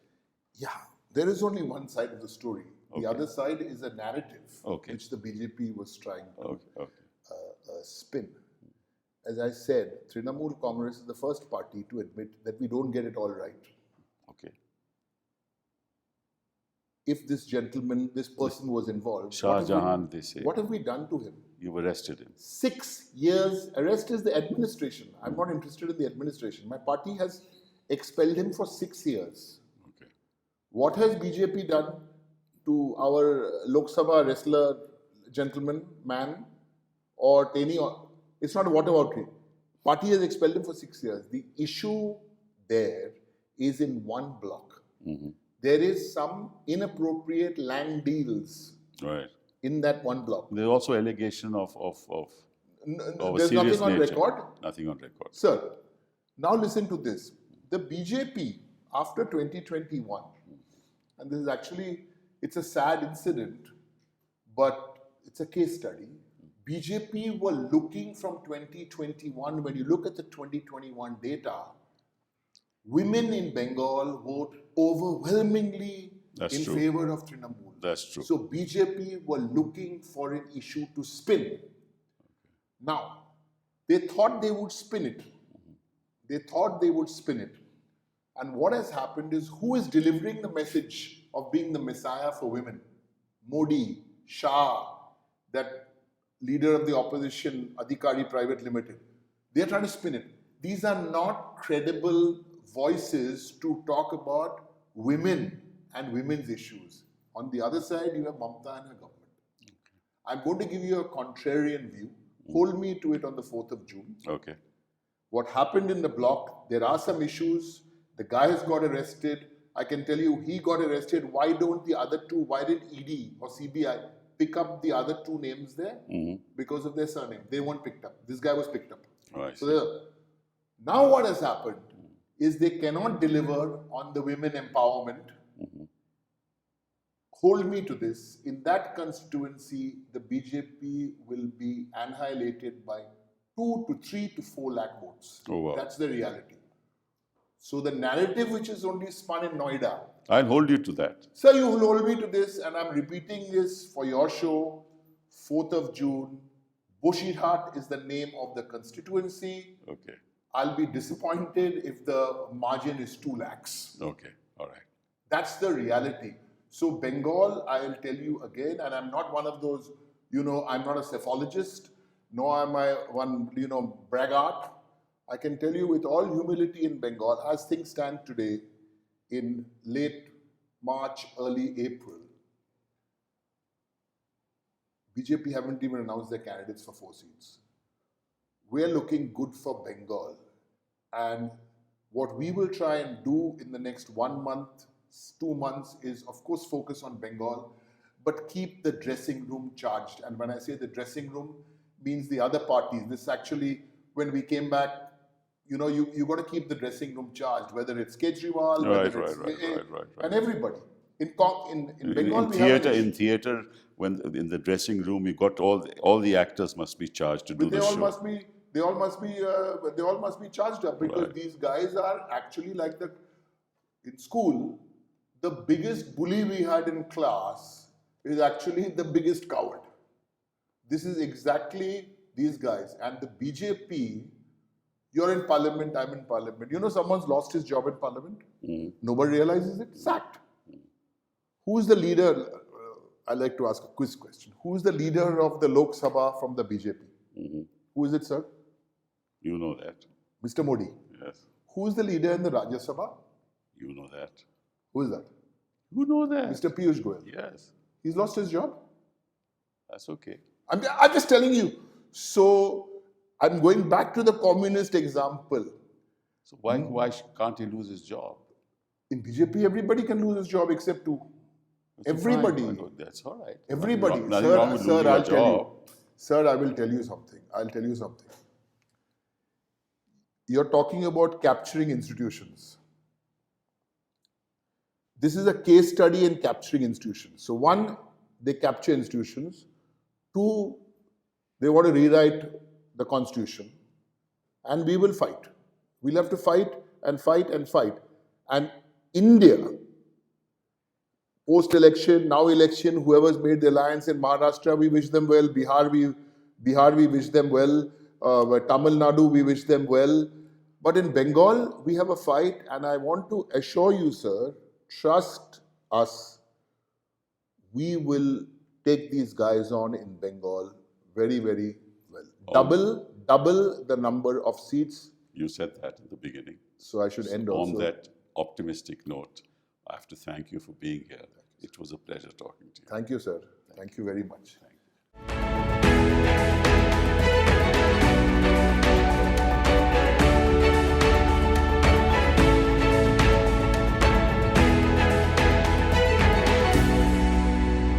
Speaker 2: Yeah, there is only one side of the story.
Speaker 1: Okay.
Speaker 2: The other side is a narrative
Speaker 1: Okay.
Speaker 2: which the BJP was trying to
Speaker 1: Okay.
Speaker 2: spin. As I said, Trinamool Congress is the first party to admit that we don't get it all right.
Speaker 1: Okay.
Speaker 2: If this gentleman, this person was involved,
Speaker 1: Shah Jahan, they say.
Speaker 2: What have we done to him?
Speaker 1: You've arrested him.
Speaker 2: 6 years. Arrest is the administration. I'm not interested in the administration. My party has expelled him for 6 years.
Speaker 1: Okay.
Speaker 2: What has BJP done to our Lok Sabha wrestler, gentleman, man, or any? It's not a whataboutery. Party has expelled him for 6 years. The issue there is in one block. There is some inappropriate land deals in that one block.
Speaker 1: There's also allegation of
Speaker 2: There's nothing on record.
Speaker 1: Nothing on record.
Speaker 2: Sir, now listen to this. The BJP, after 2021, and this is actually, it's a sad incident, but it's a case study. BJP were looking from 2021, when you look at the 2021 data, women in Bengal vote overwhelmingly in favor of Trinamool.
Speaker 1: That's true.
Speaker 2: So BJP were looking for an issue to spin. Now, they thought they would spin it. They thought they would spin it. And what has happened is, who is delivering the message of being the messiah for women? Modi, Shah, that leader of the opposition, Adhikari Private Limited. They are trying to spin it. These are not credible voices to talk about women and women's issues. On the other side, you have Mamta and her government. I'm going to give you a contrarian view. Hold me to it on the 4th of June.
Speaker 1: Okay.
Speaker 2: What happened in the block, there are some issues. The guy has got arrested. I can tell you, he got arrested. Why don't the other two, why did ED or CBI pick up the other two names there? Because of their surname. They weren't picked up. This guy was picked up. So now what has happened is they cannot deliver on the women empowerment. Hold me to this. In that constituency, the BJP will be annihilated by 2 to 3 to 4 lakh votes.
Speaker 1: Oh, wow.
Speaker 2: That's the reality. So the narrative which is only spun in Noida.
Speaker 1: I'll hold you to that.
Speaker 2: Sir, you will hold me to this, and I'm repeating this for your show, 4th of June. Boshirhat is the name of the constituency.
Speaker 1: Okay.
Speaker 2: I'll be disappointed if the margin is 2 lakhs.
Speaker 1: Okay. All right.
Speaker 2: That's the reality. So Bengal, I'll tell you again, and I'm not one of those, I'm not a psephologist, nor am I one, braggart. I can tell you with all humility, in Bengal, as things stand today, in late March, early April, BJP haven't even announced their candidates for 4 seats. We're looking good for Bengal. And what we will try and do in the next 1 month, 2 months is, of course, focus on Bengal, but keep the dressing room charged. And when I say the dressing room, means the other parties. This actually, when we came back, you got to keep the dressing room charged, whether it's Kejriwal, and everybody. In Bengal,
Speaker 1: in theater, when in the dressing room, you got all the actors must be charged to do the show.
Speaker 2: They all must be charged up, because these guys are actually like in school. The biggest bully we had in class is actually the biggest coward. This is exactly these guys. And the BJP, you're in parliament, I'm in parliament. Someone's lost his job in parliament. Nobody realizes it. Sacked. Who is the leader? I'd like to ask a quiz question. Who is the leader of the Lok Sabha from the BJP? Who is it, sir?
Speaker 1: You know that.
Speaker 2: Mr. Modi.
Speaker 1: Yes.
Speaker 2: Who is the leader in the Rajya Sabha?
Speaker 1: You know that.
Speaker 2: Who is that?
Speaker 1: You know that.
Speaker 2: Mr. Piyush Goyal.
Speaker 1: Yes.
Speaker 2: He's lost his job.
Speaker 1: That's okay.
Speaker 2: I'm just telling you. So I'm going back to the communist example.
Speaker 1: So why can't he lose his job?
Speaker 2: In BJP, everybody can lose his job except two. Everybody.
Speaker 1: Fine. That's all right.
Speaker 2: Everybody.
Speaker 1: Nothing wrong with losing a job.
Speaker 2: Sir, I will tell you something. I'll tell you something. You're talking about capturing institutions. This is a case study in capturing institutions. So one, they capture institutions. Two, they want to rewrite the constitution. And we will fight. We'll have to fight and fight and fight. And India, post-election, now election, whoever's made the alliance in Maharashtra, we wish them well. Bihar, we wish them well. Tamil Nadu, we wish them well. But in Bengal, we have a fight, and I want to assure you, sir, trust us. We will take these guys on in Bengal very, very well. Double the number of seats.
Speaker 1: You said that in the beginning.
Speaker 2: So I should end also.
Speaker 1: On that optimistic note, I have to thank you for being here. It was a pleasure talking to you.
Speaker 2: Thank you, sir. Thank you very much.
Speaker 1: Thank you.